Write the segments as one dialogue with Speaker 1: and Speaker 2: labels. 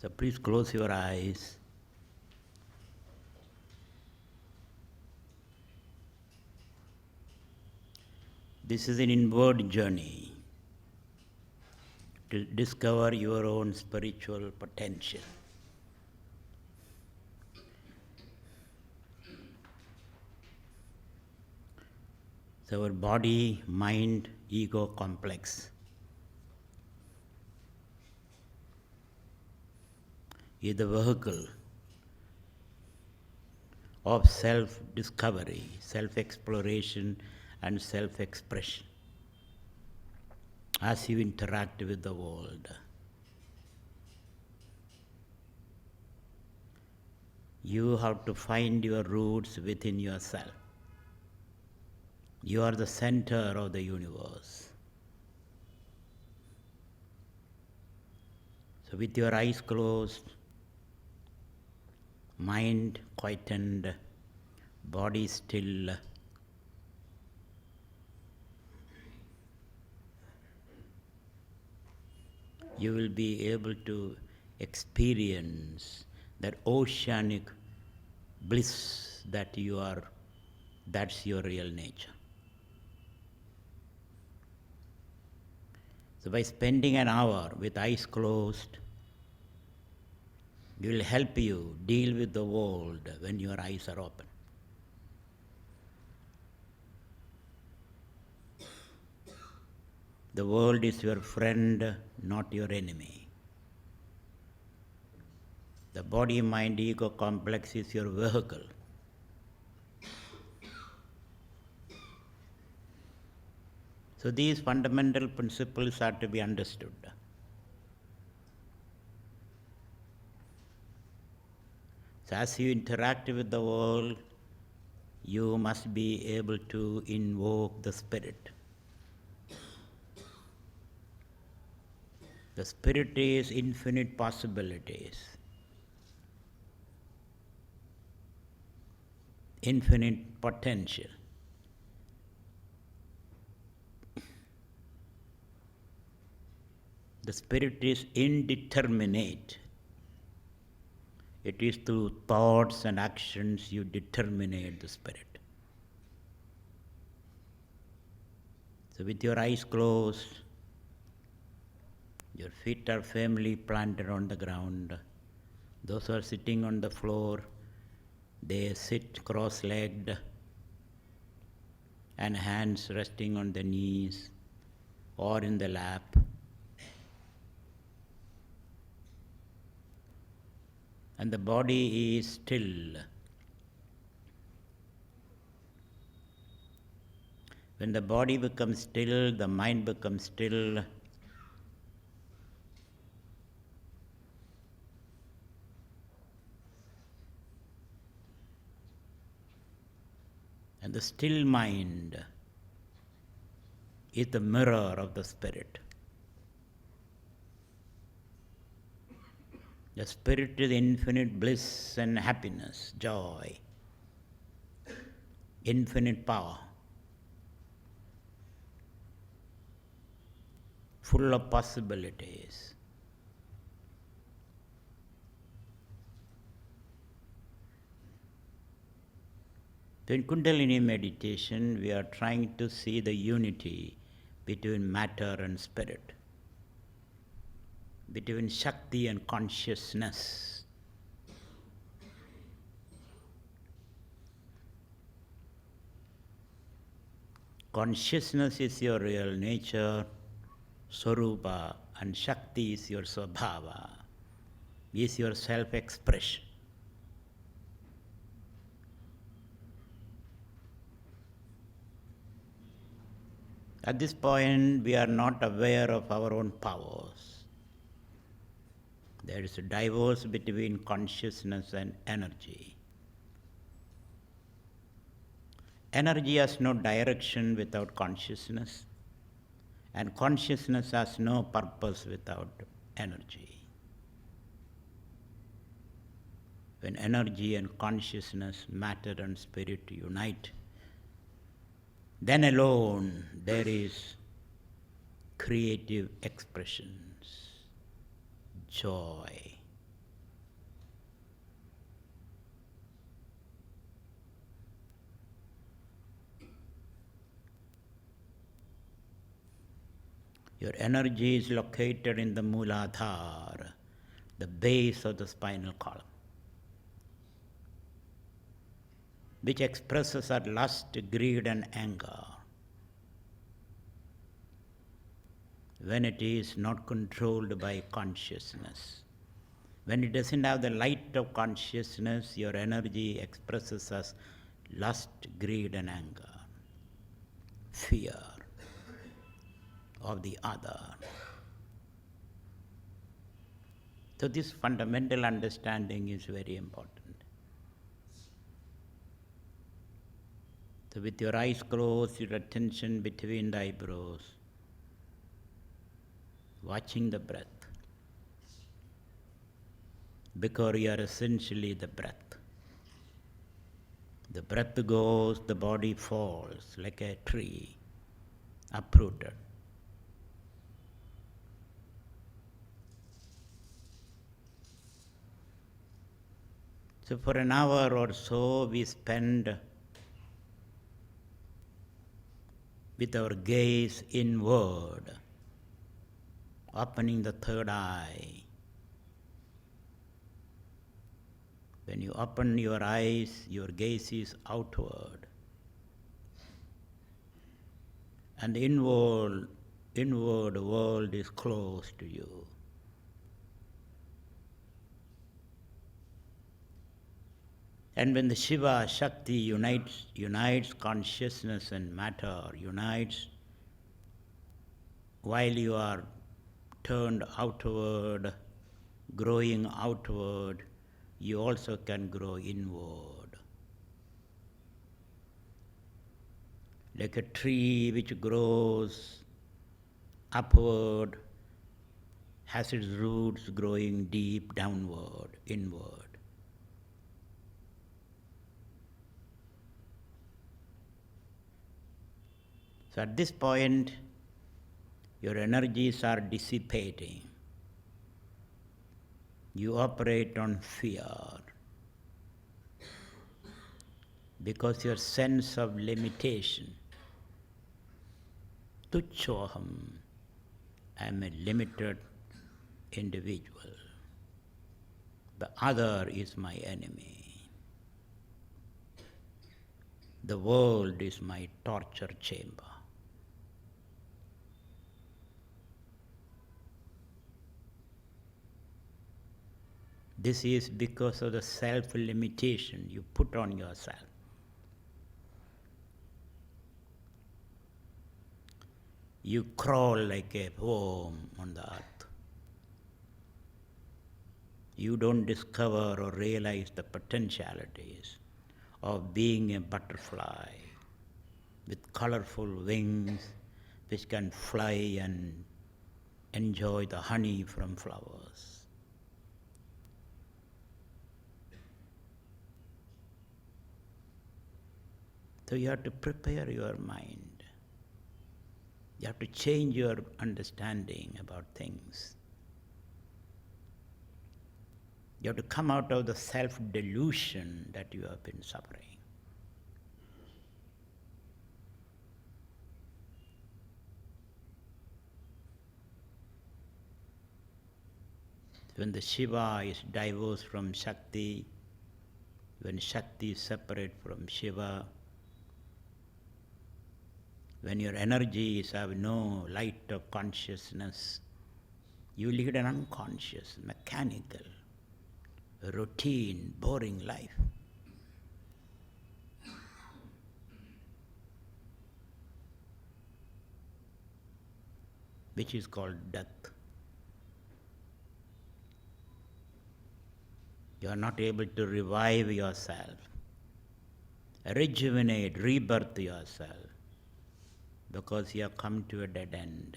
Speaker 1: So please close your eyes. This is an inward journey to discover your own spiritual potential. So our body, mind, ego complex is the vehicle of self-discovery, self-exploration and self-expression as you interact with the world. You have to find your roots within yourself. You are the center of the universe. So with your eyes closed, mind quietened, body still, you will be able to experience that oceanic bliss that you are, that's your real nature. So by spending an hour with eyes closed, it will help you deal with the world when your eyes are open. The world is your friend, not your enemy. The body, mind, ego complex is your vehicle. So these fundamental principles are to be understood. So as you interact with the world, you must be able to invoke the spirit. The spirit is infinite possibilities, infinite potential. The spirit is indeterminate. It is through thoughts and actions you determinate the spirit. So with your eyes closed, your feet are firmly planted on the ground. Those who are sitting on the floor, they sit cross-legged and hands resting on the knees or in the lap. And the body is still. When the body becomes still, the mind becomes still. And the still mind is the mirror of the spirit. The spirit is infinite bliss and happiness, joy, infinite power, full of possibilities. So in Kundalini meditation, we are trying to see the unity between matter and spirit, between Shakti and consciousness. Consciousness is your real nature, Swarupa, and Shakti is your Svabhava, is your self-expression. At this point, we are not aware of our own powers. There is a divorce between consciousness and energy. Energy has no direction without consciousness, and consciousness has no purpose without energy. When energy and consciousness, matter and spirit unite, then alone there is creative expressions, joy, Your energy is located in the Mooladhara, the base of the spinal column, which expresses our lust, greed and anger. When it is not controlled by consciousness. When it doesn't have the light of consciousness, your energy expresses as lust, greed and anger, fear of the other. So this fundamental understanding is very important. So with your eyes closed, your attention between the eyebrows, watching the breath, because you are essentially the breath. The breath goes, the body falls like a tree, uprooted. So for an hour or so we spend with our gaze inward, opening the third eye. When you open your eyes, your gaze is outward. And the inward world is close to you. And when the Shiva, Shakti unites consciousness and matter, while you are turned outward, growing outward, you also can grow inward. Like a tree which grows upward, has its roots growing deep downward, inward. So at this point, your energies are dissipating. You operate on fear because your sense of limitation, tuchsoham, I am a limited individual. The other is my enemy. The world is my torture chamber. This is because of the self-limitation you put on yourself. You crawl like a worm on the earth. You don't discover or realize the potentialities of being a butterfly with colorful wings which can fly and enjoy the honey from flowers. So you have to prepare your mind. You have to change your understanding about things. You have to come out of the self-delusion that you have been suffering. When the Shiva is divorced from Shakti, when Shakti is separate from Shiva, when your energies have no light of consciousness, you lead an unconscious, mechanical, routine, boring life. Which is called death. You are not able to revive yourself, rejuvenate, rebirth yourself, because you have come to a dead end.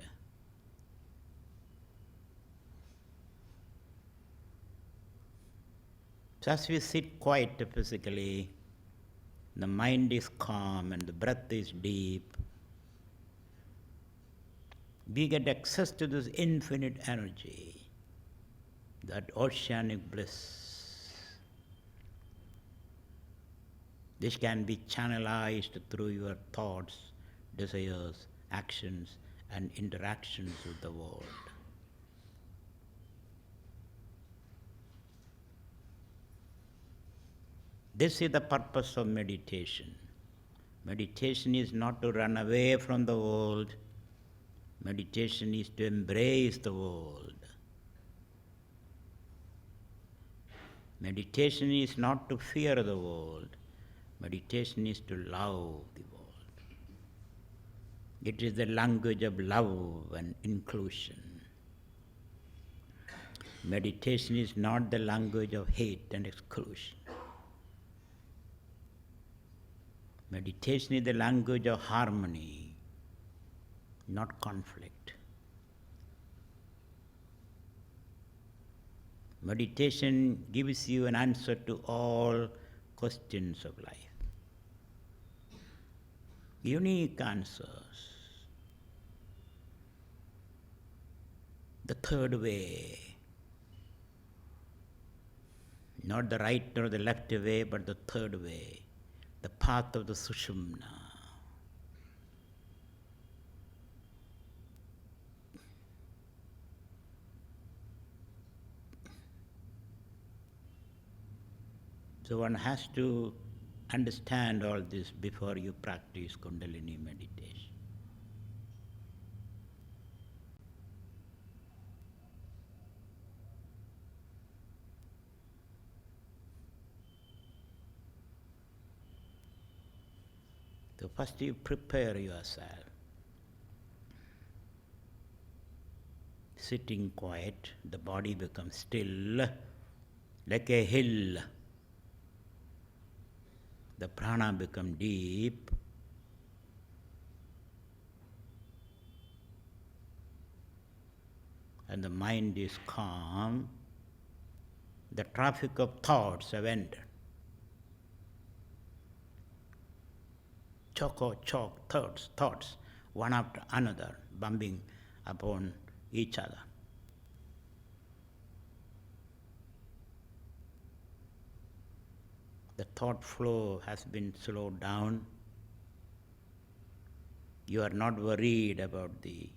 Speaker 1: So as we sit quiet physically, the mind is calm and the breath is deep, we get access to this infinite energy, that oceanic bliss, which can be channelized through your thoughts, desires, actions, and interactions with the world. This is the purpose of meditation. Meditation is not to run away from the world. Meditation is to embrace the world. Meditation is not to fear the world. Meditation is to love the world. It is the language of love and inclusion. Meditation is not the language of hate and exclusion. Meditation is the language of harmony, not conflict. Meditation gives you an answer to all questions of life. Unique answers. The third way. Not the right or the left way, but the third way. The path of the Sushumna. So one has to understand all this before you practice Kundalini meditation. So first you prepare yourself. Sitting quiet, the body becomes still, like a hill. The prana becomes deep. And the mind is calm. The traffic of thoughts have ended. Choke, thoughts, one after another, bumping upon each other. The thought flow has been slowed down. You are not worried about the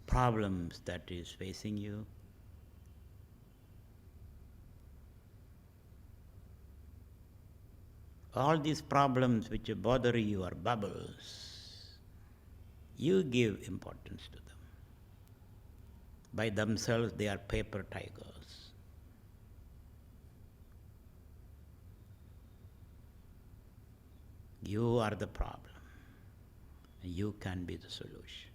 Speaker 1: problems that is facing you. All these problems which bother you are bubbles. You give importance to them. By themselves they are paper tigers. You are the problem. You can be the solution.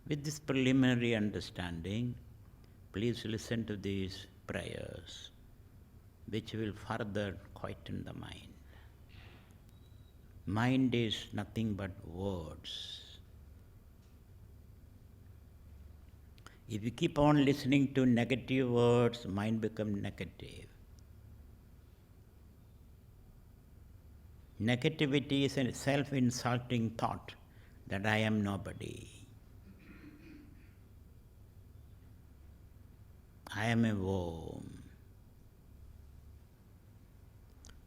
Speaker 1: With this preliminary understanding, please listen to these prayers, which will further quieten the mind. Mind is nothing but words. If you keep on listening to negative words, mind becomes negative. Negativity is a self-insulting thought that I am nobody. I am a worm.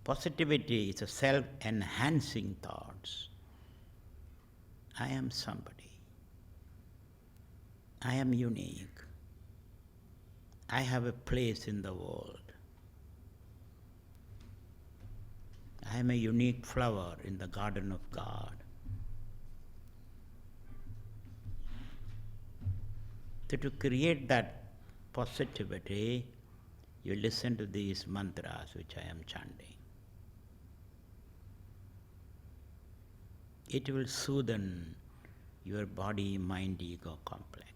Speaker 1: Positivity is a self-enhancing thoughts. I am somebody. I am unique. I have a place in the world. I am a unique flower in the garden of God. So to create that positivity, you listen to these mantras which I am chanting. It will soothe your body, mind, ego complex.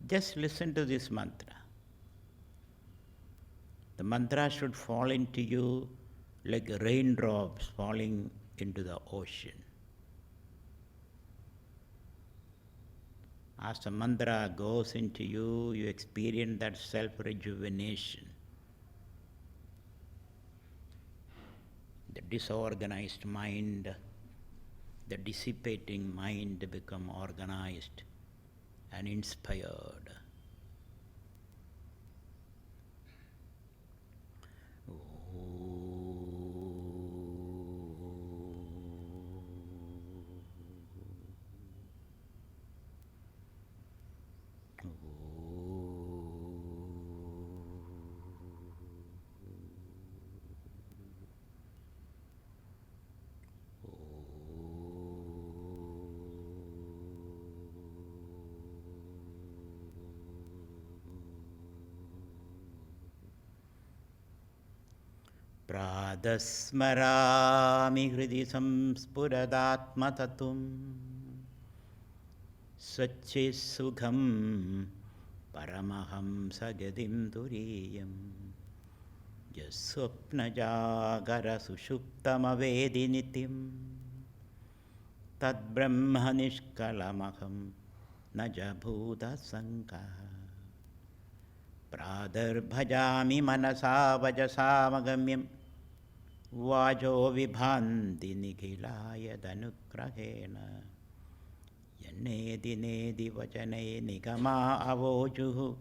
Speaker 1: Just listen to this mantra. The mantra should fall into you like raindrops falling into the ocean. As the mantra goes into you, you experience that self-rejuvenation. the disorganized mind, the dissipating mind become organized and inspired. Pradasmarami hridi samspuradaatmatatum Sachisukham paramaham sagadim turiyam Jaswapnajagara sushuptamavedinitim Tad brahma nishkalamaham najabhuta sankaha Pradarbhajami manasa vajasamagamyam Vajo vibhanti nikhilaya danukrahena Yanedi nedi vachane nikama avojuhu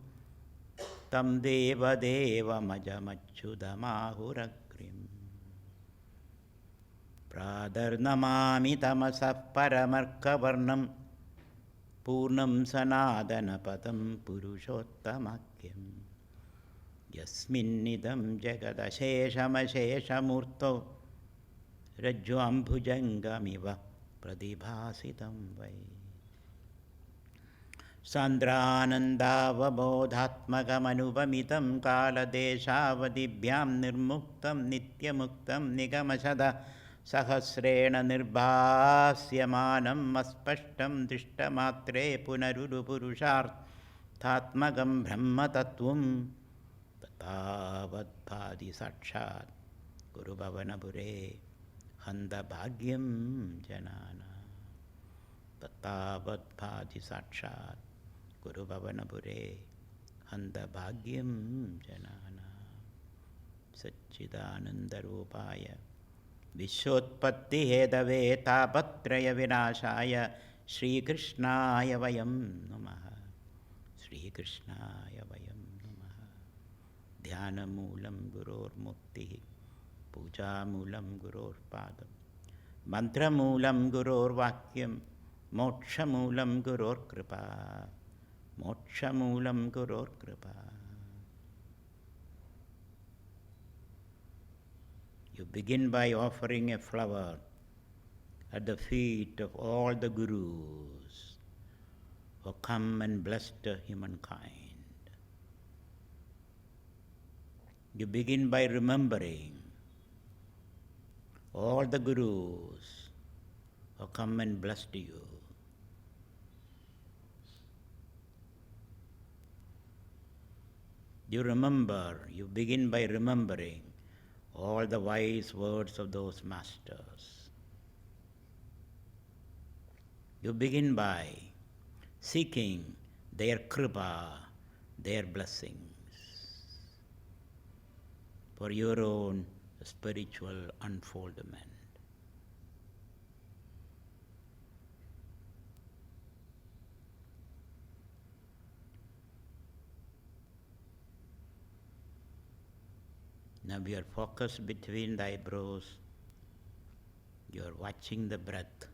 Speaker 1: Tam deva deva majamachudamahuragrim Pradarnamami tamasah paramarkavarnam Purnam sanadanapatam purushottamakyam Yasminnidam jagadasheshamasheshamurto Rajvambhujangamiva pradibhasitam vai Sandranandavabodhatmagamανuvamitam kaladeshavadibhyam nirmuktam nityamuktam nigamashada Sahasrena nirbhasyamanam aspashtam dristamatre punarurupurusharthatmagam brahma tattvam tatavadbhadi sakshat Guru Bhavanapure handa bhagyam janana tatavadbhadi sakshat Guru Bhavanapure handa bhagyam janana Satchidananda Rupaya Vishwotpatti hedave tapatraya vinashaya Shri Krishnaya vayam namaha Shri Krishnaya vayam namaha Dhyana moolam guror mukti Puja moolam guror padam Mantra moolam guror vakyam Moksha moolam guror kripa Moksha moolam guror kripa You begin by offering a flower at the feet of all the gurus who come and bless the humankind. You begin by remembering all the gurus who come and blessed you. You begin by remembering all the wise words of those masters. You begin by seeking their kripa, their blessings for your own spiritual unfoldment. Now we are focused between the eyebrows. You are watching the breath.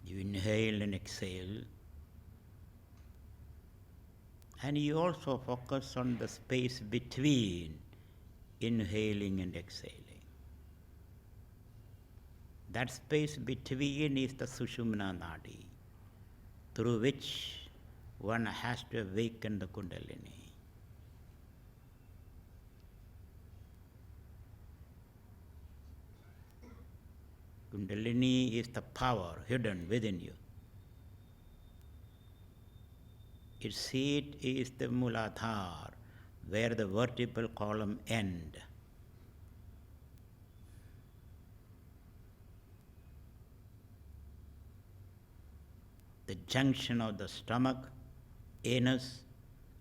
Speaker 1: You inhale and exhale. And you also focus on the space between inhaling and exhaling. That space between is the Sushumna Nadi, through which one has to awaken the Kundalini. Kundalini is the power hidden within you. Its seat is the Muladhara, where the vertebral column ends. The junction of the stomach, anus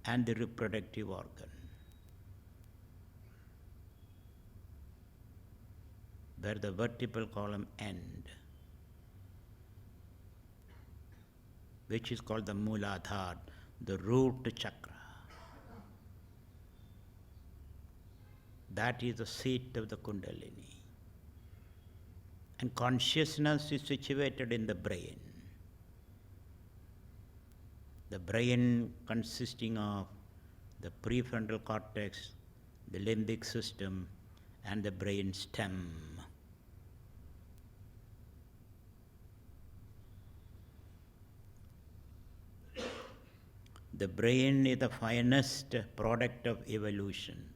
Speaker 1: and the reproductive organ. Where the vertebral column end, which is called the Mooladhara, the root chakra. That is the seat of the Kundalini. And consciousness is situated in the brain. The brain consisting of the prefrontal cortex, the limbic system, and the brain stem. The brain is the finest product of evolution.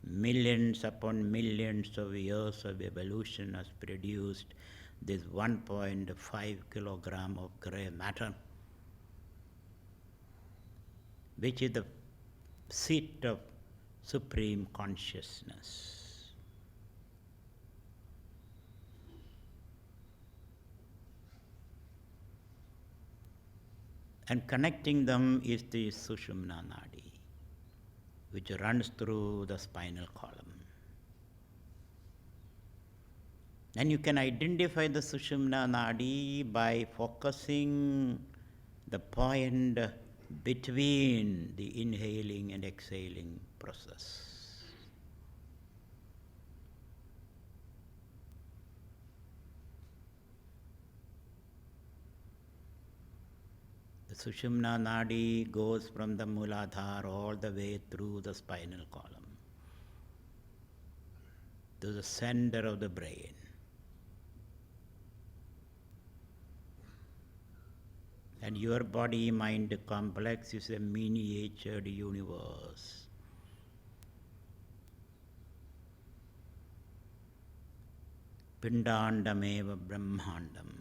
Speaker 1: Millions upon millions of years of evolution has produced this 1.5 kilogram of grey matter, which is the seat of supreme consciousness. And connecting them is the Sushumna Nadi, which runs through the spinal column. And you can identify the Sushumna Nadi by focusing the point between the inhaling and exhaling process. The Sushumna Nadi goes from the Mooladhara all the way through the spinal column to the center of the brain. And your body-mind complex is a miniatured universe. Pindandameva Brahmandam.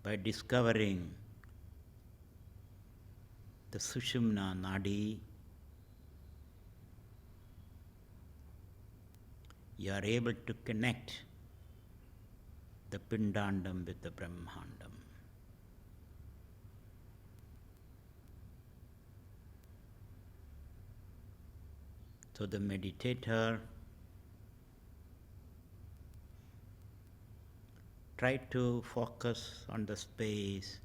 Speaker 1: By discovering the Sushumna Nadi, you are able to connect the Pindandam with the Brahmandam. So the meditator try to focus on the space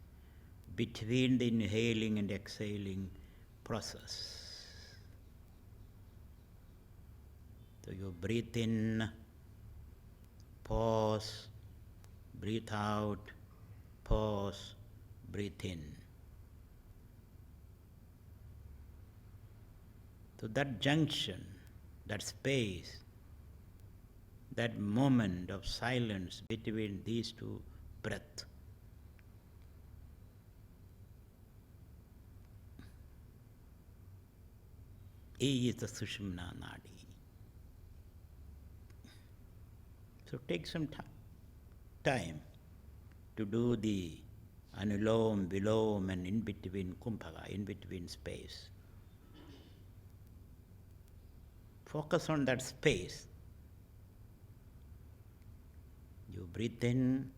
Speaker 1: between the inhaling and exhaling process. So you breathe in, pause, breathe out, pause, breathe in. So that junction, that space, that moment of silence between these two breaths, is the Sushumna Nadi. So take some time to do the Anulom, Vilom, and in between Kumbhaka, in between space. Focus on that space. You breathe in,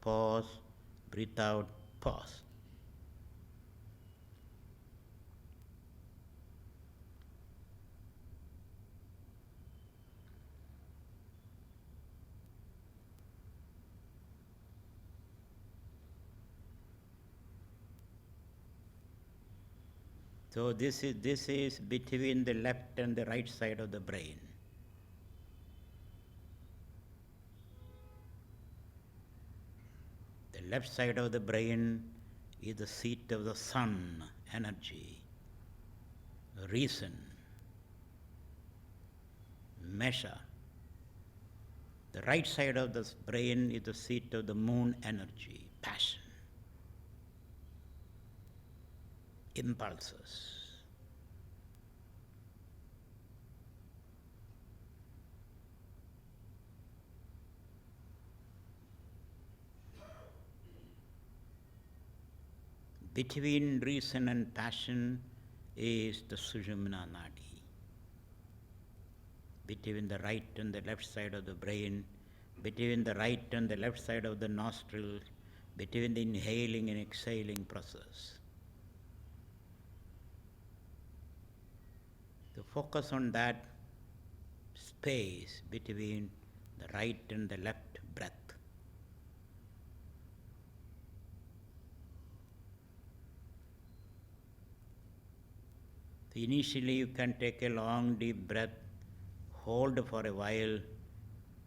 Speaker 1: pause, breathe out, pause. So this is between the left and the right side of the brain. The left side of the brain is the seat of the sun, energy, reason, measure. The right side of the brain is the seat of the moon, energy, passion, impulses. Between reason and passion is the Sushumna Nadi. Between the right and the left side of the brain, between the right and the left side of the nostril, between the inhaling and exhaling process. To focus on that space between the right and the left breath. So initially you can take a long deep breath, hold for a while,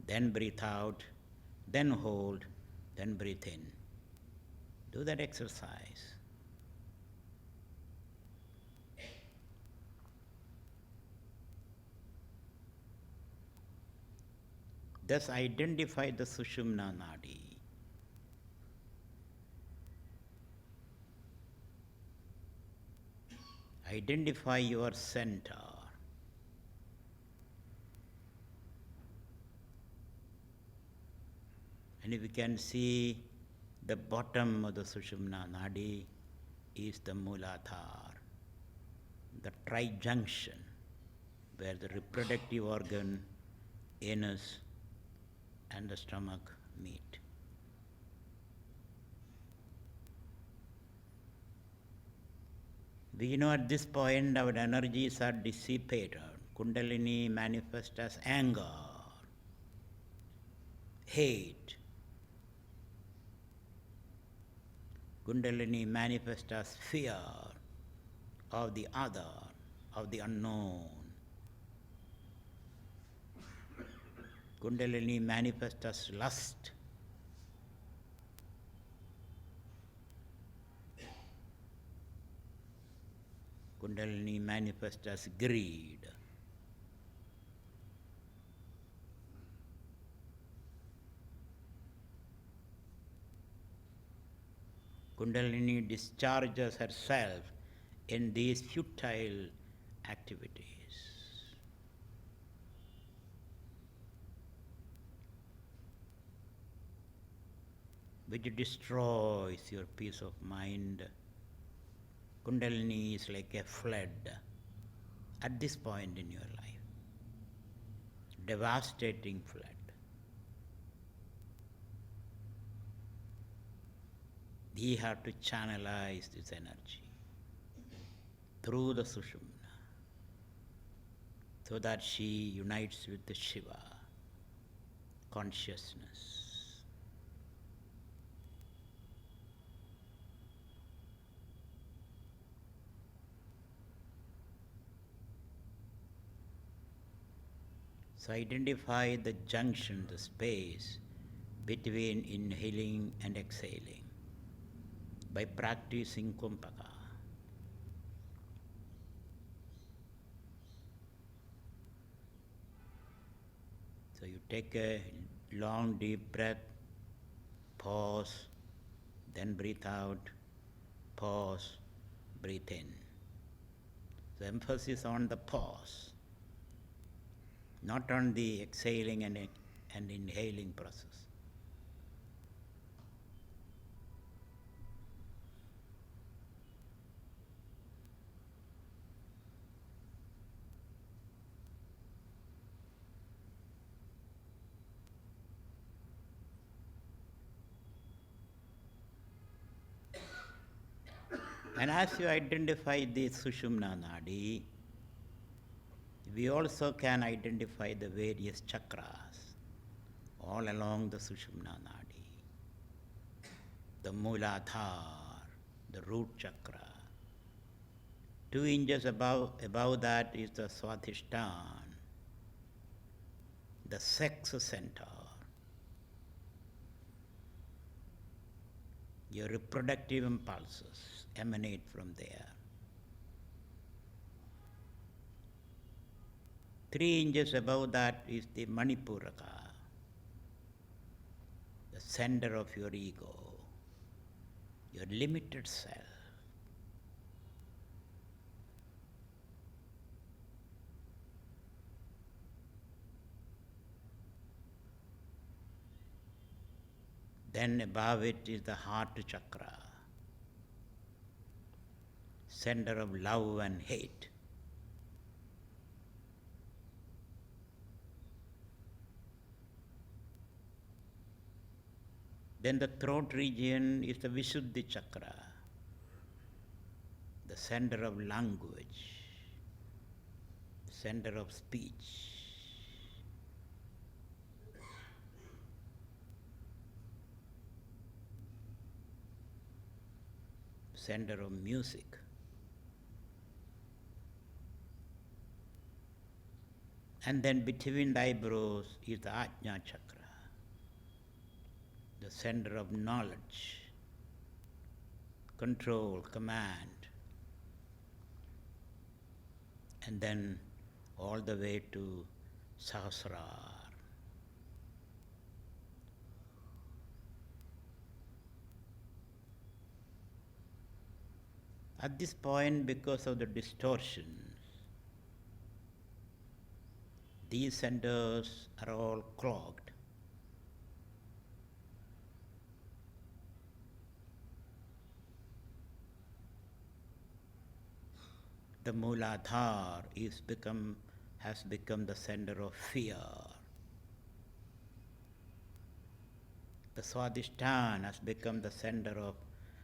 Speaker 1: then breathe out, then hold, then breathe in. Do that exercise. Thus identify the Sushumna Nadi. Identify your center. And if you can see the bottom of the Sushumna Nadi is the Mooladhara, the trijunction, where the reproductive organ, anus, and the stomach meet. We know at this point our energies are dissipated. Kundalini manifests as anger, hate. Kundalini manifests as fear of the other, of the unknown. Kundalini manifests as lust. Kundalini manifests as greed. Kundalini discharges herself in these futile activities, which destroys your peace of mind. Kundalini is like a flood at this point in your life, devastating flood. We have to channelize this energy through the Sushumna so that she unites with the Shiva consciousness. So identify the junction, the space between inhaling and exhaling by practicing Kumbhaka. So you take a long deep breath, pause, then breathe out, pause, breathe in. So emphasis on the pause, not on the exhaling and inhaling process. And as you identify the Sushumna Nadi, we also can identify the various chakras all along the Sushumna Nadi. The Mooladhara, the root chakra. 2 inches above that is the Swadhisthana, the sex center. Your reproductive impulses emanate from there. 3 inches above that is the Manipuraka, the center of your ego, your limited self. Then above it is the heart chakra, center of love and hate. Then the throat region is the Visuddhi chakra, the center of language, center of speech. Center of music. And then between the eyebrows is the Ajna chakra, the center of knowledge, control, command, and then all the way to Sahasrara. At this point, because of the distortions, these centers are all clogged. The Mooladhara has become the center of fear. The Swadhisthana has become the center of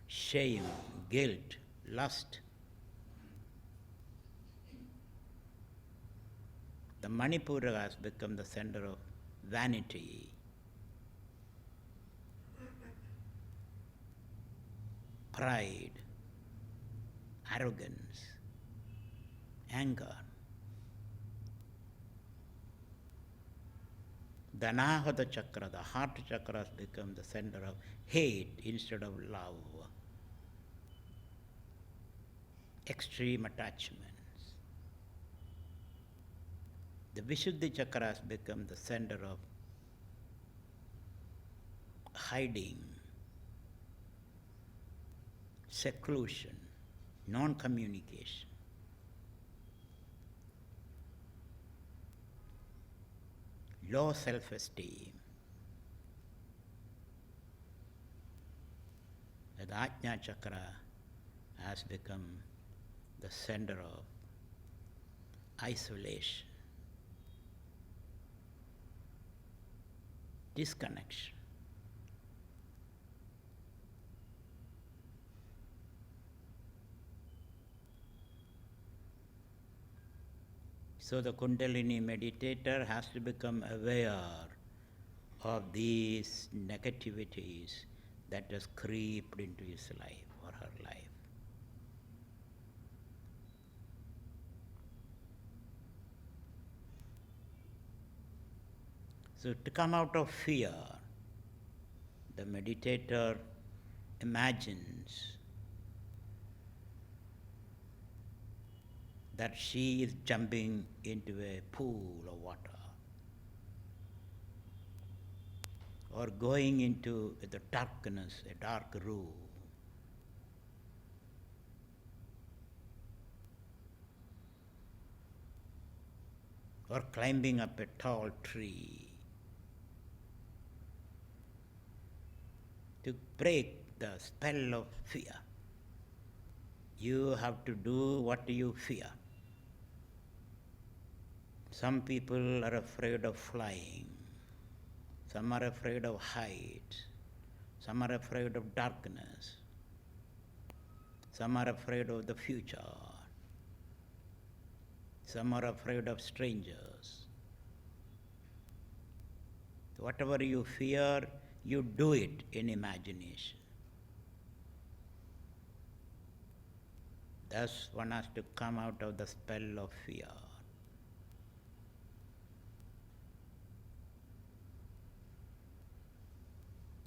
Speaker 1: shame, guilt, lust. The Manipura has become the center of vanity, pride, arrogance, anger. The Anahata chakra, the heart chakra, has become the center of hate instead of love, extreme attachments. The Vishuddhi chakra has become the center of hiding, seclusion, non-communication. Low self-esteem. The Ajna chakra has become the center of isolation, disconnection. So the Kundalini meditator has to become aware of these negativities that has creeped into his life or her life. So to come out of fear, the meditator imagines that she is jumping into a pool of water or going into the darkness, a dark room. Or climbing up a tall tree. To break the spell of fear, you have to do what you fear. Some people are afraid of flying. Some are afraid of heights. Some are afraid of darkness. Some are afraid of the future. Some are afraid of strangers. Whatever you fear, you do it in imagination. Thus, one has to come out of the spell of fear.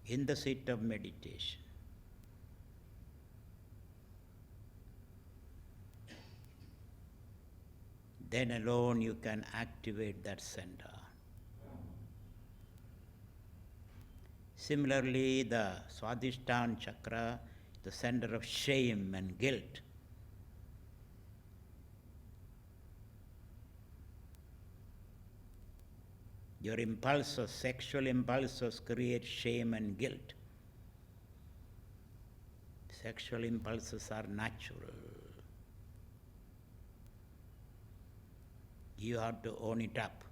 Speaker 1: In the seat of meditation. Then alone you can activate that center. Similarly, the Swadhisthana chakra, the center of shame and guilt. Your impulses, sexual impulses, create shame and guilt. Sexual impulses are natural. You have to own it up.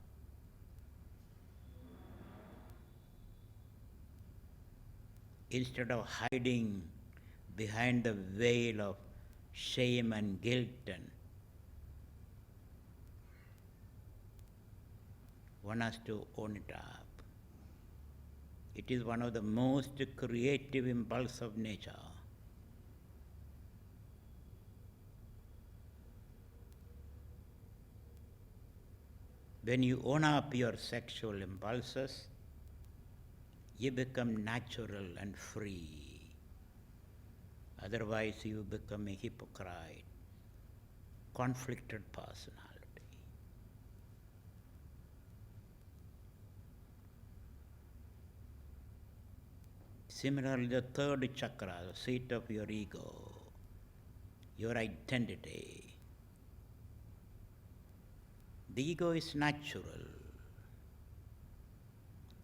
Speaker 1: instead of hiding behind the veil of shame and guilt, and one has to own it up. It is one of the most creative impulses of nature. When you own up your sexual impulses, you become natural and free. Otherwise, you become a hypocrite, conflicted personality. Similarly, the third chakra, the seat of your ego, your identity. The ego is natural.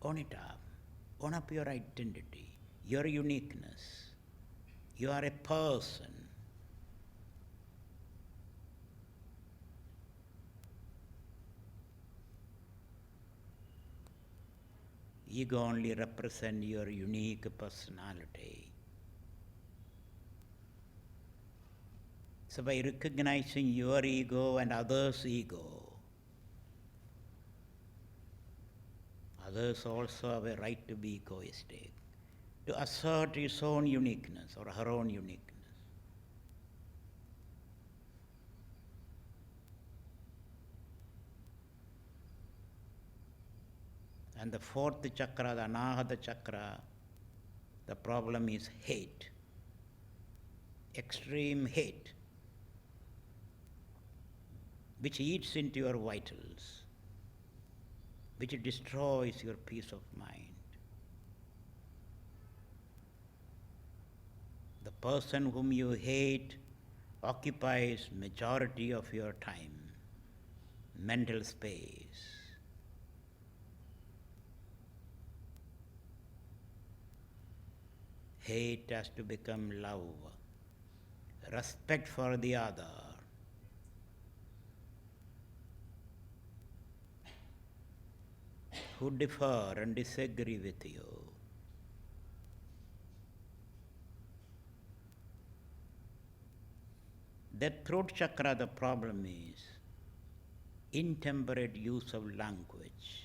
Speaker 1: Own it up. Own up your identity, your uniqueness. You are a person. Ego only represents your unique personality. So by recognizing your ego and others' ego, others also have a right to be egoistic, to assert his own uniqueness or her own uniqueness. And the fourth chakra, the Anahata chakra, the problem is hate, extreme hate, which eats into your vitals, which destroys your peace of mind. The person whom you hate occupies majority of your time, mental space. Hate has to become love, respect for the other. Who differ and disagree with you. That throat chakra, the problem is intemperate use of language,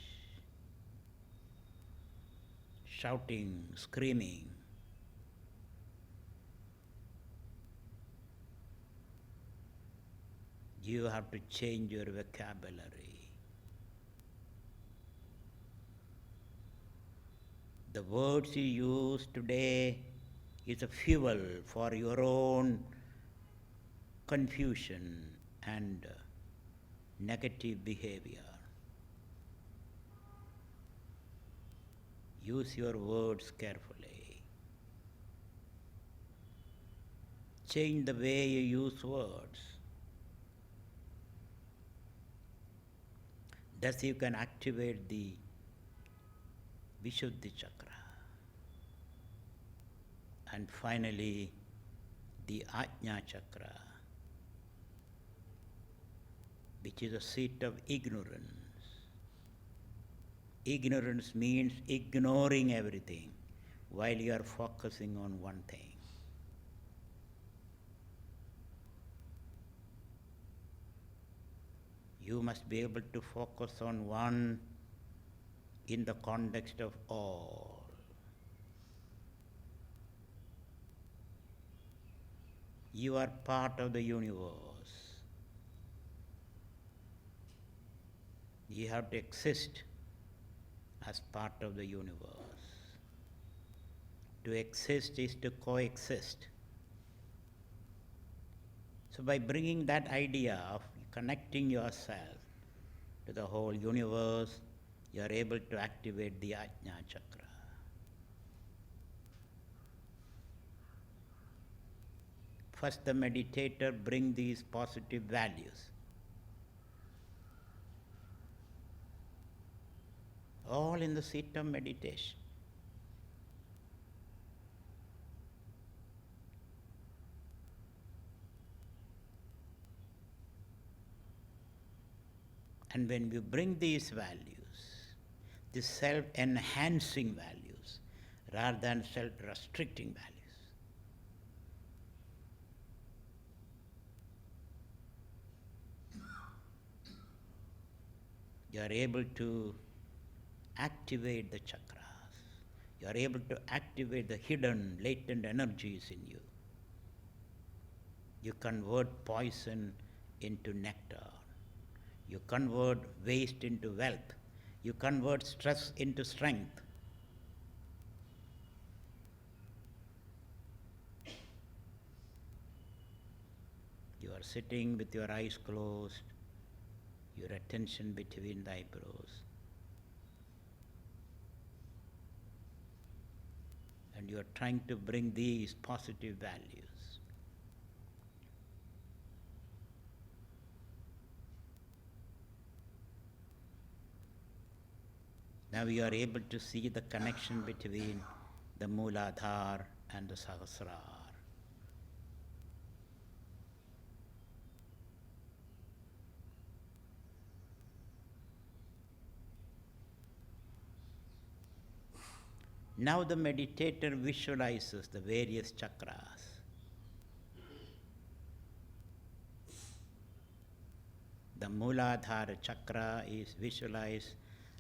Speaker 1: shouting, screaming. You have to change your vocabulary. The words you use today is a fuel for your own confusion and negative behavior. Use your words carefully. Change the way you use words. Thus you can activate the Vishuddhi chakra. And finally, the Ajna chakra, which is a seat of ignorance. Ignorance means ignoring everything while you are focusing on one thing. You must be able to focus on one in the context of all. You are part of the universe. You have to exist as part of the universe. To exist is to coexist. So by bringing that idea of connecting yourself to the whole universe, you are able to activate the Ajna chakra. First, the meditator brings these positive values. All in the seat of meditation. And when we bring these values, the self-enhancing values, rather than self-restricting values. You are able to activate the chakras. You are able to activate the hidden, latent energies in you. You convert poison into nectar. You convert waste into wealth. You convert stress into strength. You are sitting with your eyes closed, your attention between the eyebrows, and you are trying to bring these positive values. Now you are able to see the connection between the Mooladhara and the Sahasrara. Now the meditator visualizes the various chakras. The Mooladhara chakra is visualized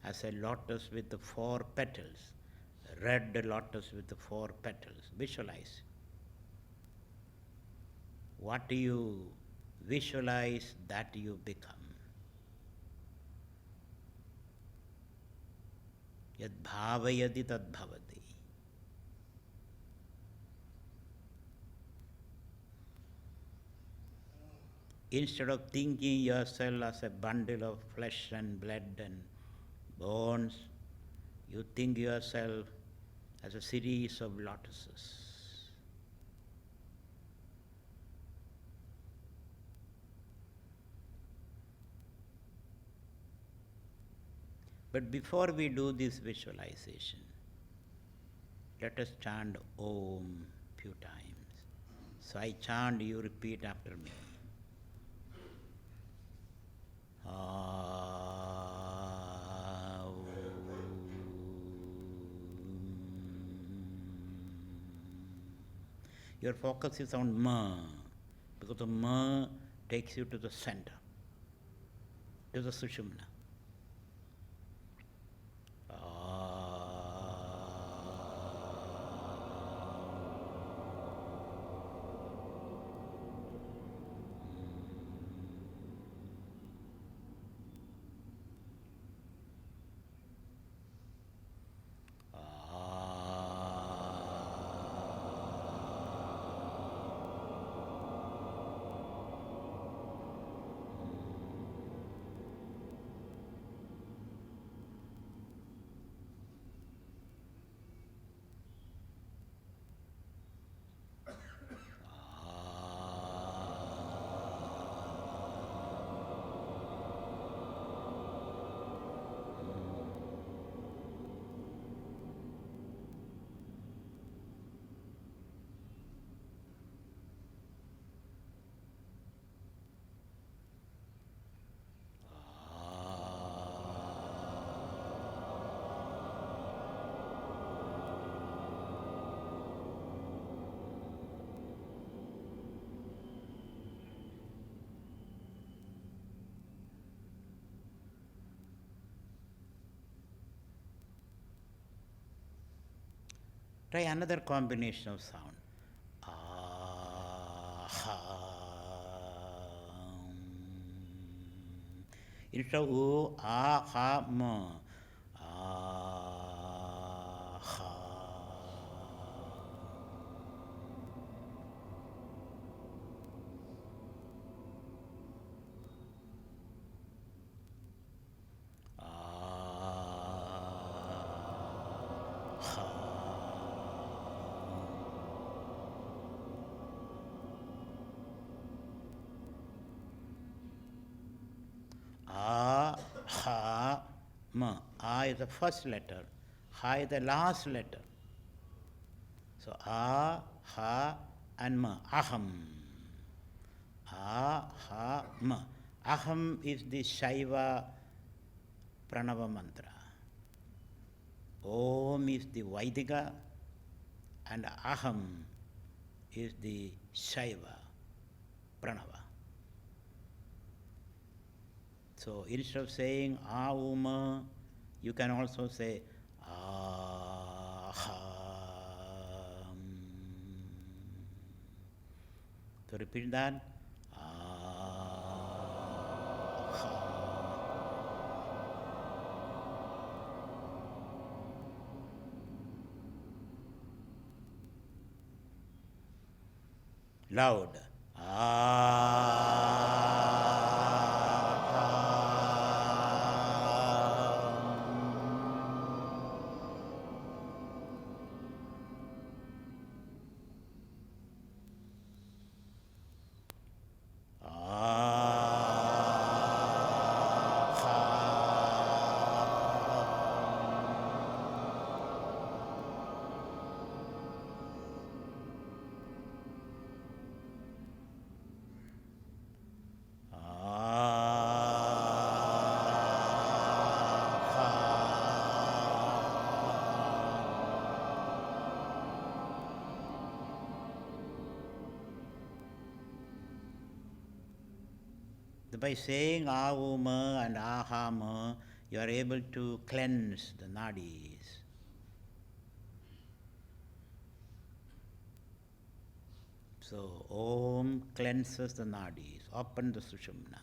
Speaker 1: as a lotus with the 4 petals, a red lotus with the 4 petals. Visualize. What do you visualize, that you become. Yad bhavayati tad bhavati. Instead of thinking yourself as a bundle of flesh and blood and bones, you think yourself as a series of lotuses. But before we do this visualization, let us chant Om few times. So I chant, you repeat after me. Your focus is on Ma, because the Ma takes you to the center, to the Sushumna. Try another combination of sound. Instead of O, A, Ha, Ma. A, Ha, Ma. A is the first letter, Ha is the last letter. So A, Ha, and Ma. Aham. A, Ha, Ma. Aham is the Shaiva Pranava mantra. Om is the Vaidika and aham is the Shaiva, Pranava. So instead of saying Auma, you can also say Aham. So repeat that. Loud. By saying Ahuma and Ahama, you are able to cleanse the nadis. So, Om cleanses the nadis, open the Sushumna.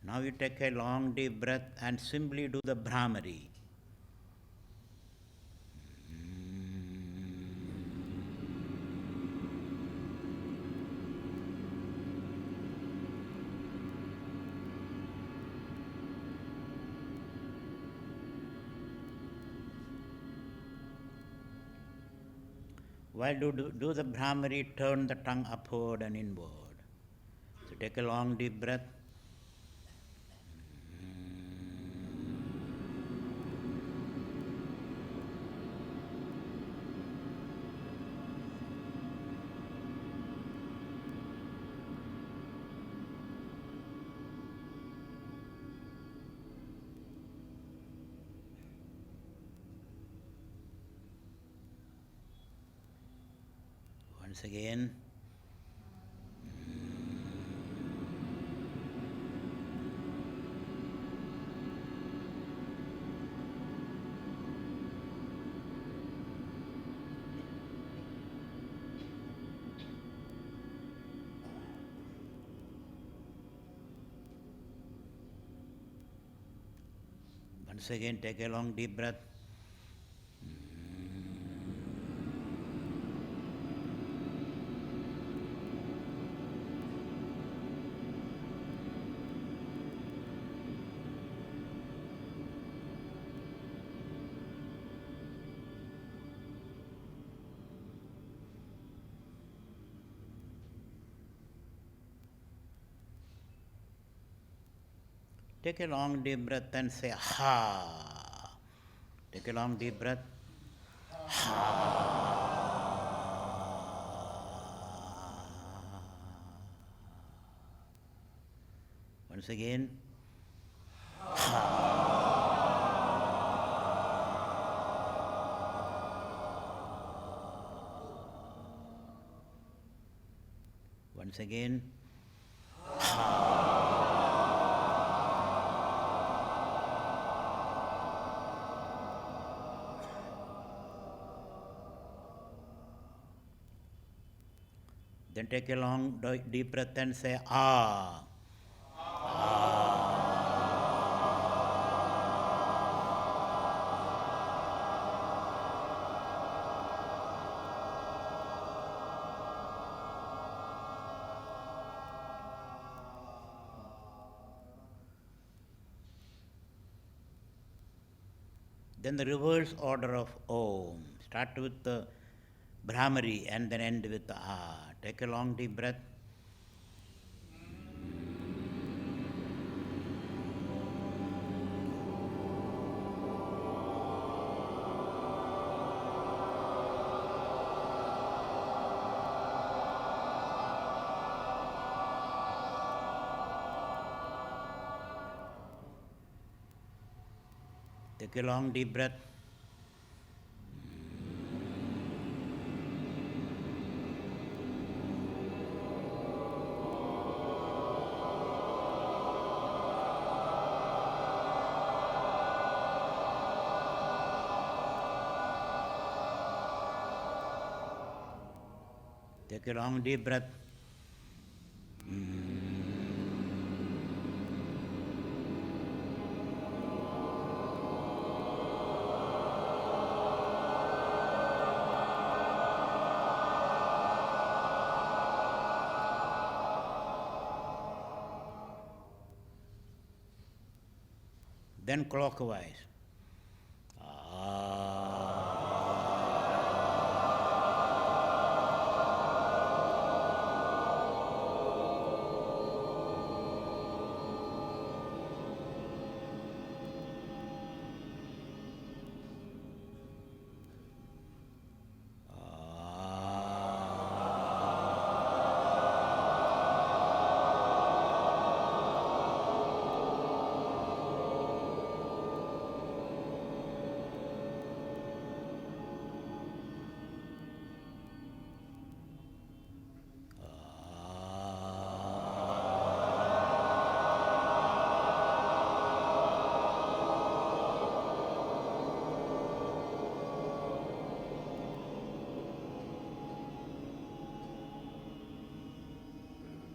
Speaker 1: Now you take a long deep breath and simply do the Brahmari. While do the Brahmari, turn the tongue upward and inward. So take a long deep breath. Once again. Once again, take a long deep breath. Take a long deep breath and say ha. Take a long deep breath. Ha. Once again. Ha. Once again. Ha. Then take a long deep breath and say ah. Then the reverse order of Om. Start with the Brahmari and then end with the Ah. Take a long deep breath. Take a long deep breath. Take a long deep breath. Then clockwise.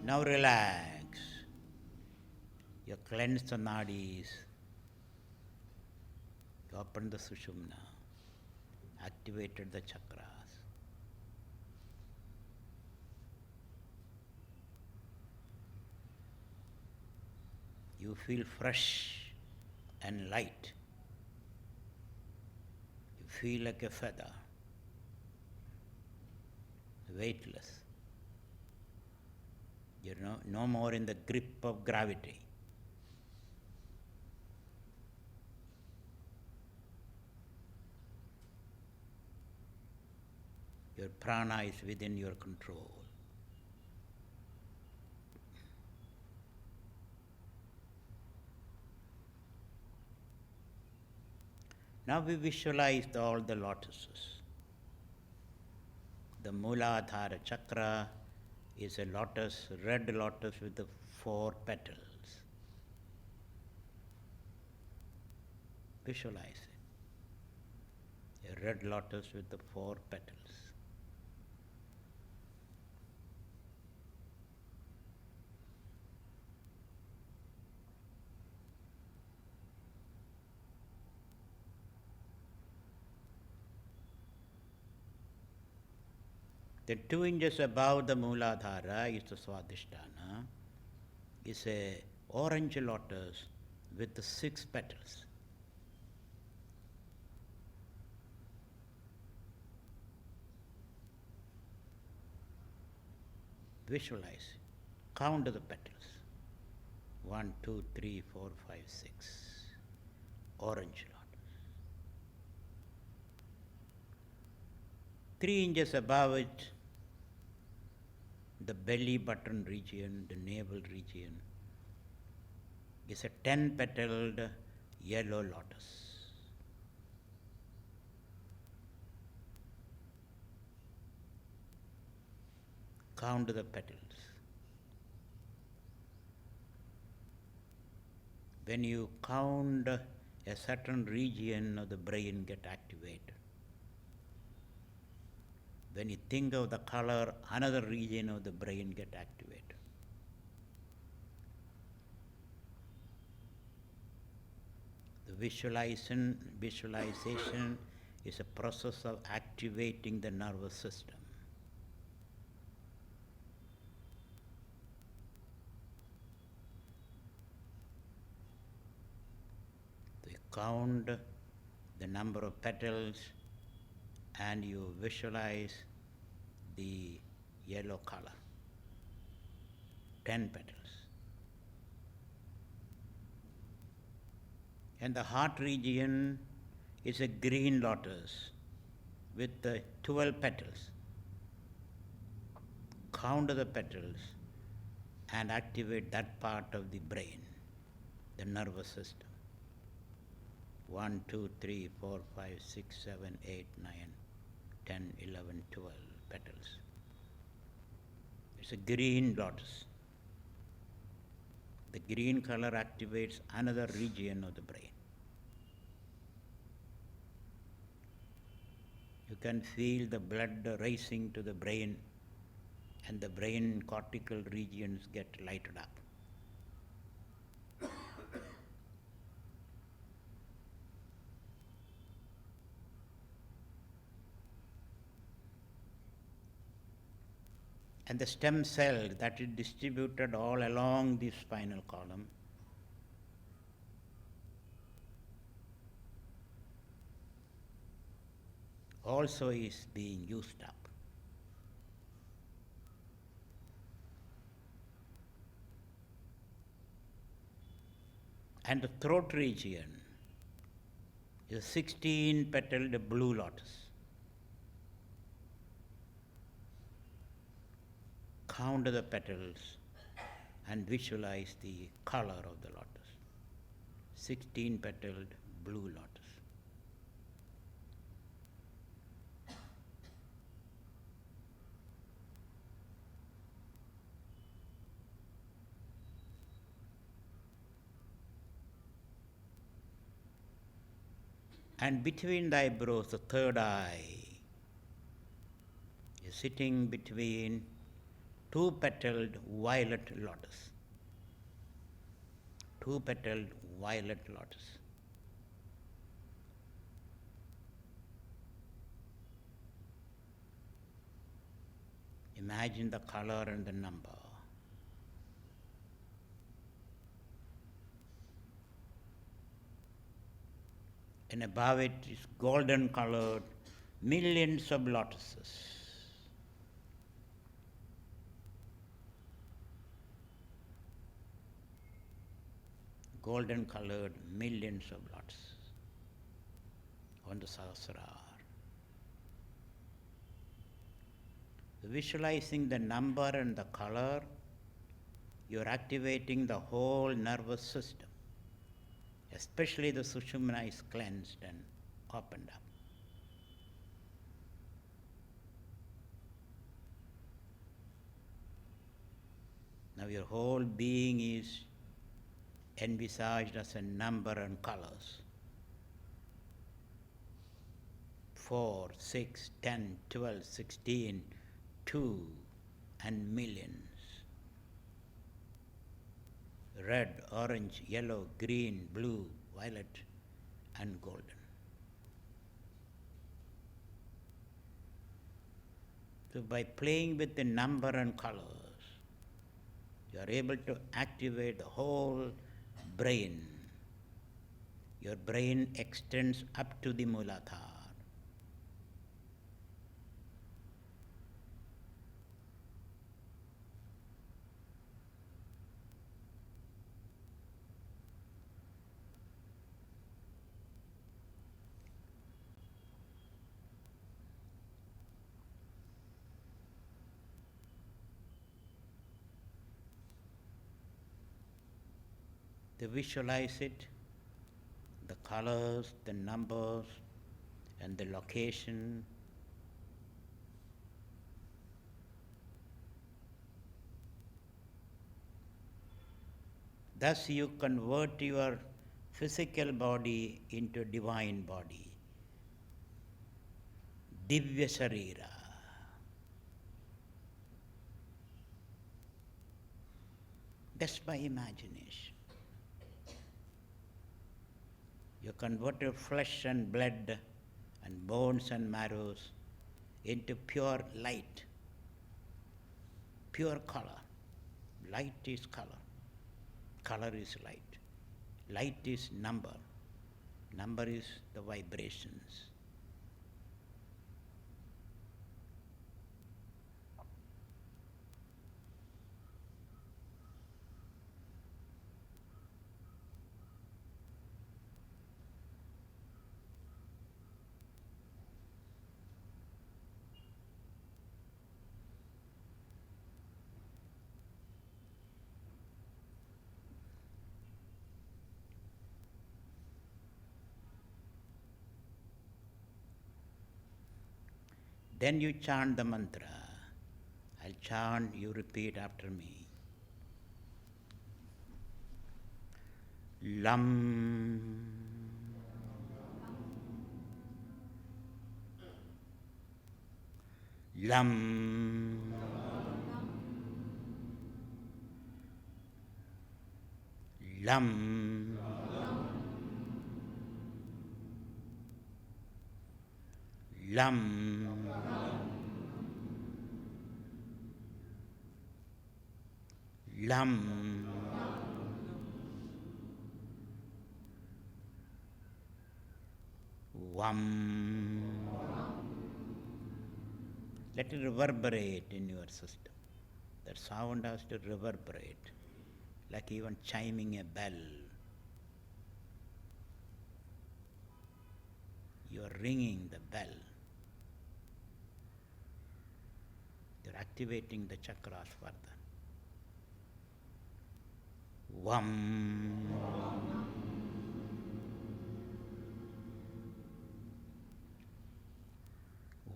Speaker 1: Now relax. You cleanse the nadis. You opened the sushumna. Activated the chakras. You feel fresh and light. You feel like a feather. Weightless. You're no more in the grip of gravity. Your prana is within your control. Now we visualize all the lotuses. The Mooladhara chakra is a lotus, red lotus with the 4 petals. Visualize it. A red lotus with the 4 petals. Then 2 inches above the Mooladhara is the Swadhisthana, is a orange lotus with the 6 petals. Visualize. Count the petals. 1, 2, 3, 4, 5, 6. Orange lotus. 3 inches above it, the belly button region, the navel region, is a 10-petaled yellow lotus. Count the petals. When you count, a certain region of the brain get activated. When you think of the color, another region of the brain get activated. The visualization is a process of activating the nervous system. So you count the number of petals and you visualize the yellow color. 10 petals. And the heart region is a green lotus with 12 petals. Count the petals and activate that part of the brain, the nervous system. 1, 2, 3, 4, 5, 6, 7, 8, 9, 10, 11, 12 petals. It's a green lotus. The green color activates another region of the brain. You can feel the blood racing to the brain, and the brain cortical regions get lighted up. And the stem cell that is distributed all along the spinal column also is being used up. And the throat region is a 16-petaled blue lotus. Count the petals and visualize the color of the lotus. 16-petaled blue lotus. And between the eyebrows, the third eye is sitting between two-petaled violet lotus. Two-petaled violet lotus. Imagine the color and the number. And above it is golden colored millions of lotuses. Golden colored millions of lotuses on the Sahasrara. Visualizing the number and the color, you are activating the whole nervous system. Especially the Sushumna is cleansed and opened up. Now your whole being is envisaged as a number and colors. 4, 6, 10, 12, 16, 2, and millions. Red, orange, yellow, green, blue, violet, and golden. So by playing with the number and colors, you are able to activate the whole brain. Your brain extends up to the Muladhara. They visualize it, the colors, the numbers, and the location. Thus you convert your physical body into divine body, Divya Sharira. That's by imagination. You convert your flesh and blood and bones and marrows into pure light, pure color. Light is color. Color is light. Light is number. Number is the vibrations. Then you chant the mantra. I'll chant, you repeat after me. Lam. Lam. Lam. Lam. Lam. Vam. Let it reverberate in your system. That sound has to reverberate, like even chiming a bell. You are ringing the bell. You are activating the chakras further. Vam.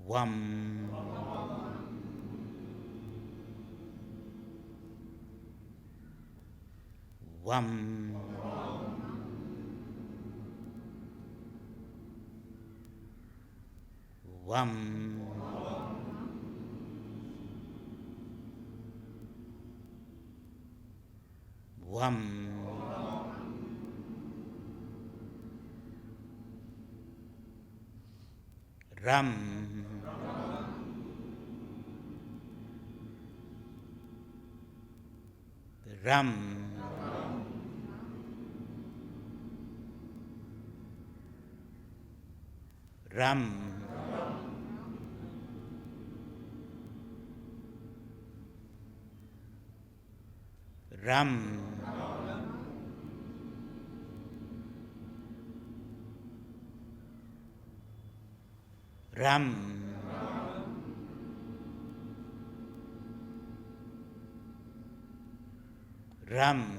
Speaker 1: Vam. Vam. Vam. Vam. Ram. Ram. Ram. Ram. Ram. Ram.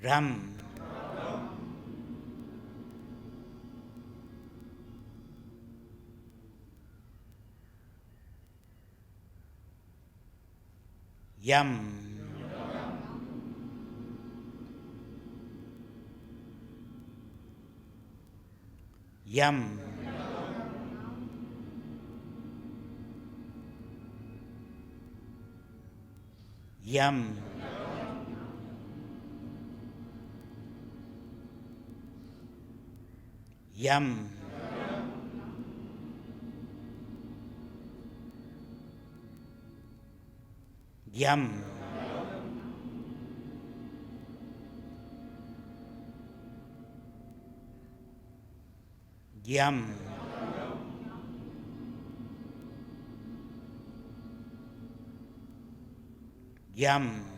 Speaker 1: Ram. Yam. Yam. Yam. Yam. Yam. Yam. Yam.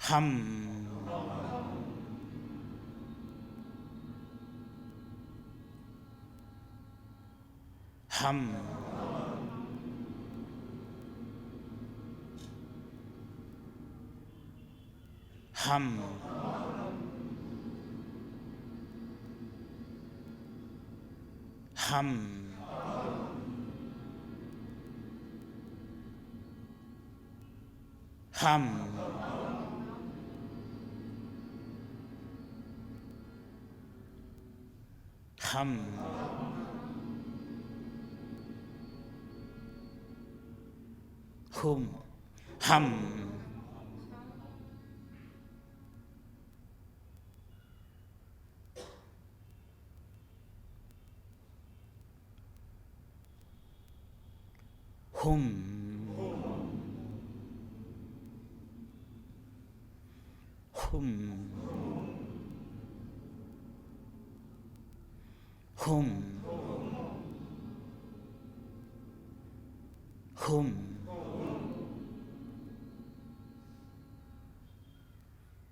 Speaker 1: Hum. Hum. Hum. Hum. Hum. Hum. Hum. Hum. Hum. Hum. Hum. Hum.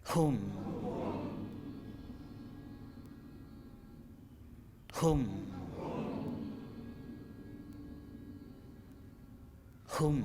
Speaker 1: Hum. hum, hum.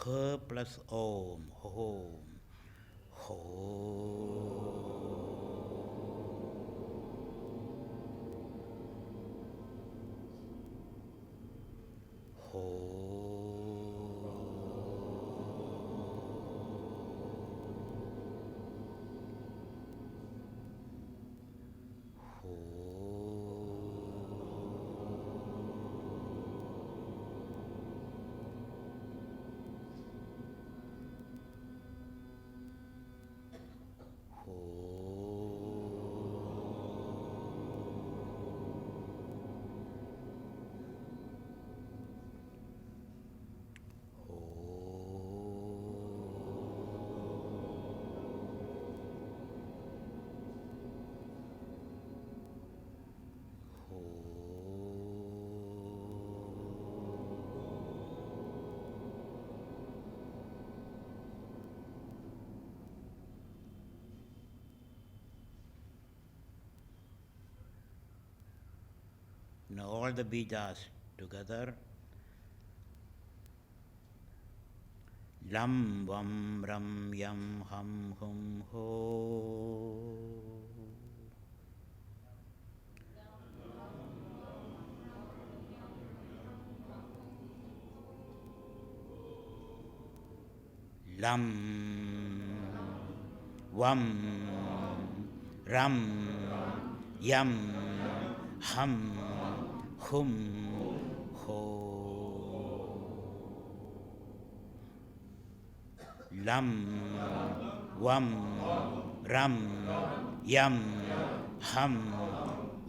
Speaker 1: H plus Om, Hom, Ho. Now all the bijas together. Lam, vam, ram, yam, ham, hum, ho. Lam, vam, ram, yam, ham, hum, ho. Lam, vam, ram, yam, ham,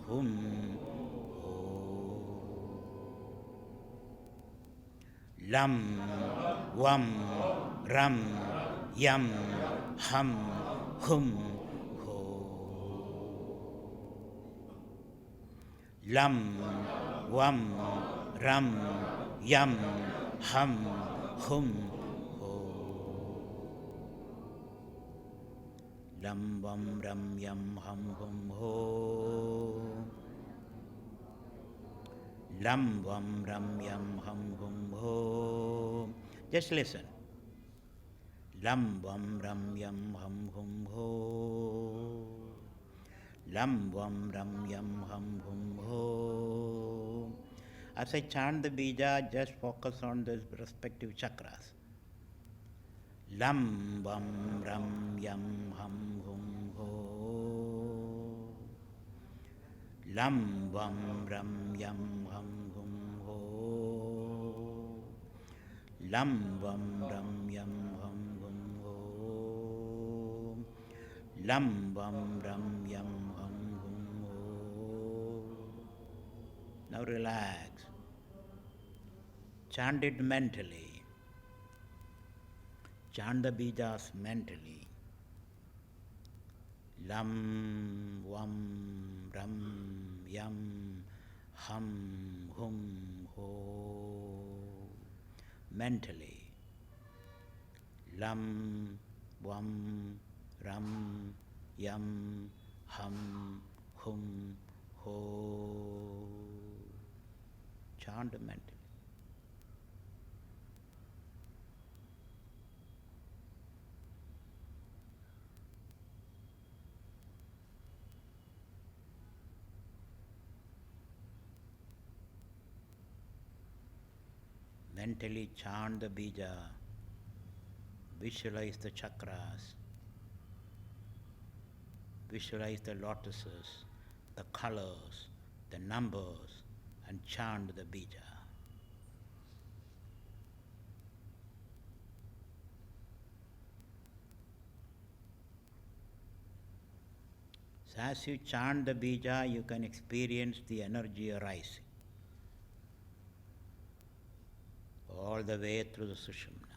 Speaker 1: hum, ho. Lam, vam, ram, yam, ham, hum, ho. Lam, vam, ram, yam, ham, hum, ho. Lam, vam, ram, yam, ham, hum, ho. Lam, vam, ram, yam, ham, hum, ho. Just listen. Lam, vam, ram, yam, ham, hum, ho. Lam, vam, ram, yam, ham, hum, ho. As I chant the bija, just focus on the respective chakras. Lam, vam, ram, yam, ham, hum, ho. Lam, vam, ram, yam, ham, hum, ho. Lam, vam, ram, yam, ham, hum, ho. Lam, vam, ram, yam, ham, hum, ho. Now relax. Chant it mentally. Chant the bijas mentally. Lam, vam, ram, yam, ham, hum, ho. Mentally. Lam, vam, ram, yam, ham, hum, ho. Chant mentally. Mentally chant the bija, visualize the chakras, visualize the lotuses, the colors, the numbers, and chant the bija. So as you chant the bija, you can experience the energy arising all the way through the Sushumna.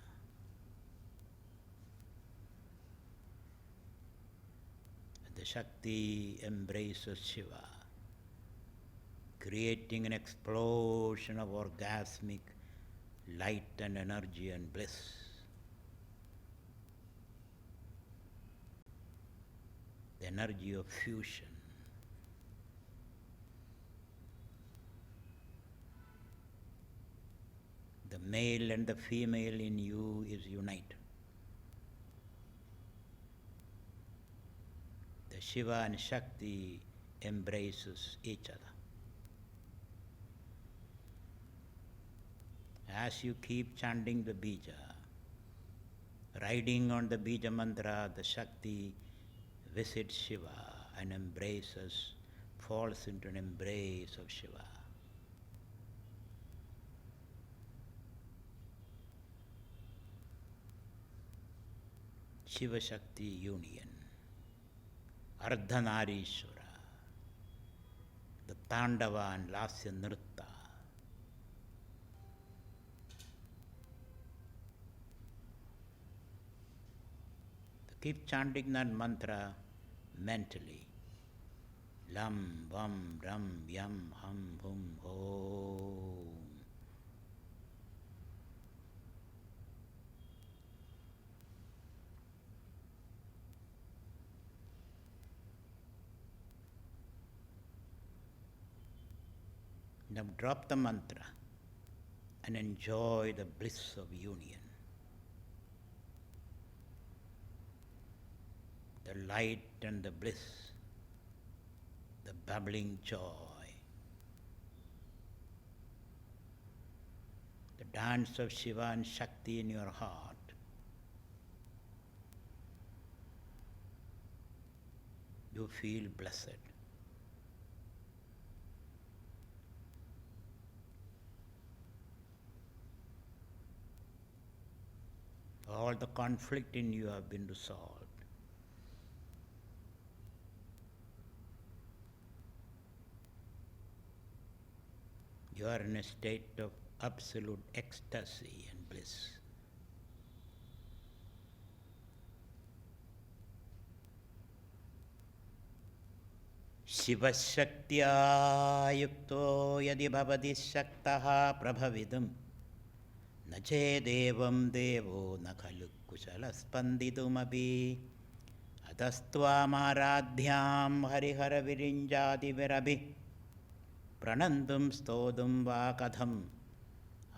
Speaker 1: The Shakti embraces Shiva, creating an explosion of orgasmic light and energy and bliss. The energy of fusion. The male and the female in you is united. The Shiva and Shakti embraces each other. As you keep chanting the bija, riding on the bija mantra, the Shakti visits Shiva and embraces, falls into an embrace of Shiva. Shiva Shakti union, Ardhanarishwara, the Tandava and Lasya Nritta. Keep chanting that mantra mentally. Lam, Vam, Ram, Yam, Hum, Hum, Om. Now drop the mantra and enjoy the bliss of union. The light and the bliss, the bubbling joy, the dance of Shiva and Shakti in your heart. You feel blessed. All the conflict in you have been resolved. You are in a state of absolute ecstasy and bliss. Shiva-shaktya yukto yadi bhavati shaktaha prabhavidam na chedevam devo na khalu kusala spanditumabhi adastvam aradhyam harihara virinjadi virabhi pranandum stodum va katham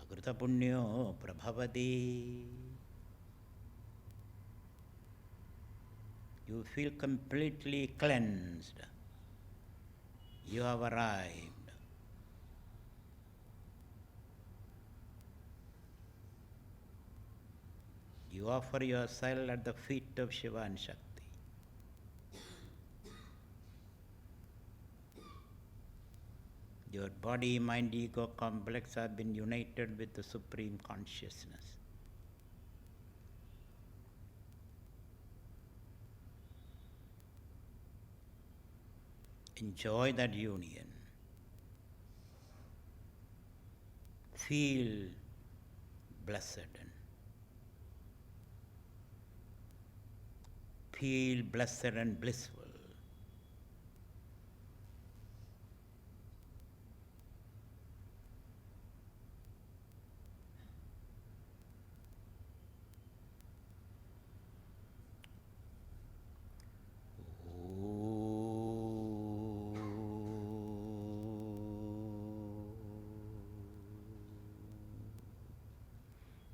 Speaker 1: agrita punnyo prabhavati. You feel completely cleansed. You have arrived. You offer yourself at the feet of Shiva and Shakti. Your body, mind, ego complex have been united with the Supreme Consciousness. Enjoy that union. Feel blessed and feel blessed and blissful.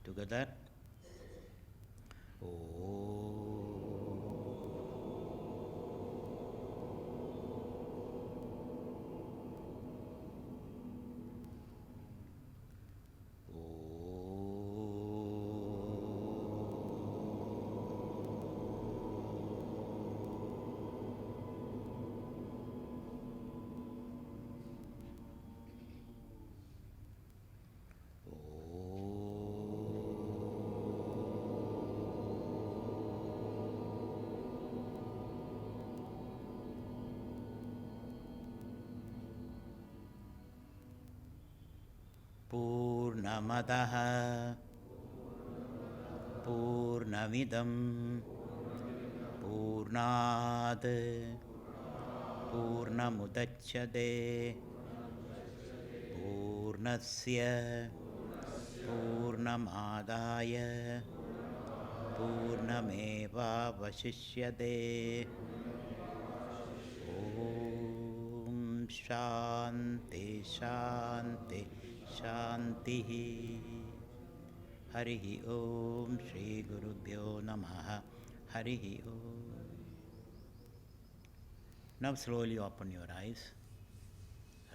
Speaker 1: Together. Purnamadaha Purnamidam Purnad Purnamudachyate Purnasya Purnamadaya Purnameva Vasishyate. Om Shanti Shanti Shanti. Harihi Om Shri Gurubhyo Namaha. Harihi Om. Now slowly open your eyes.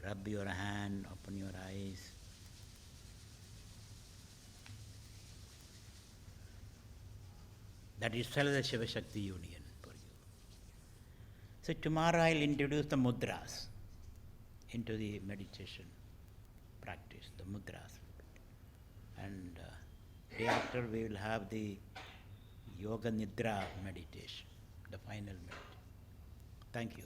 Speaker 1: Rub your hand, open your eyes. That is the Shiva Shakti union for you. So tomorrow I will introduce the mudras into the meditation practice, the mudras. And day after we will have the Yoga Nidra meditation, the final meditation. Thank you.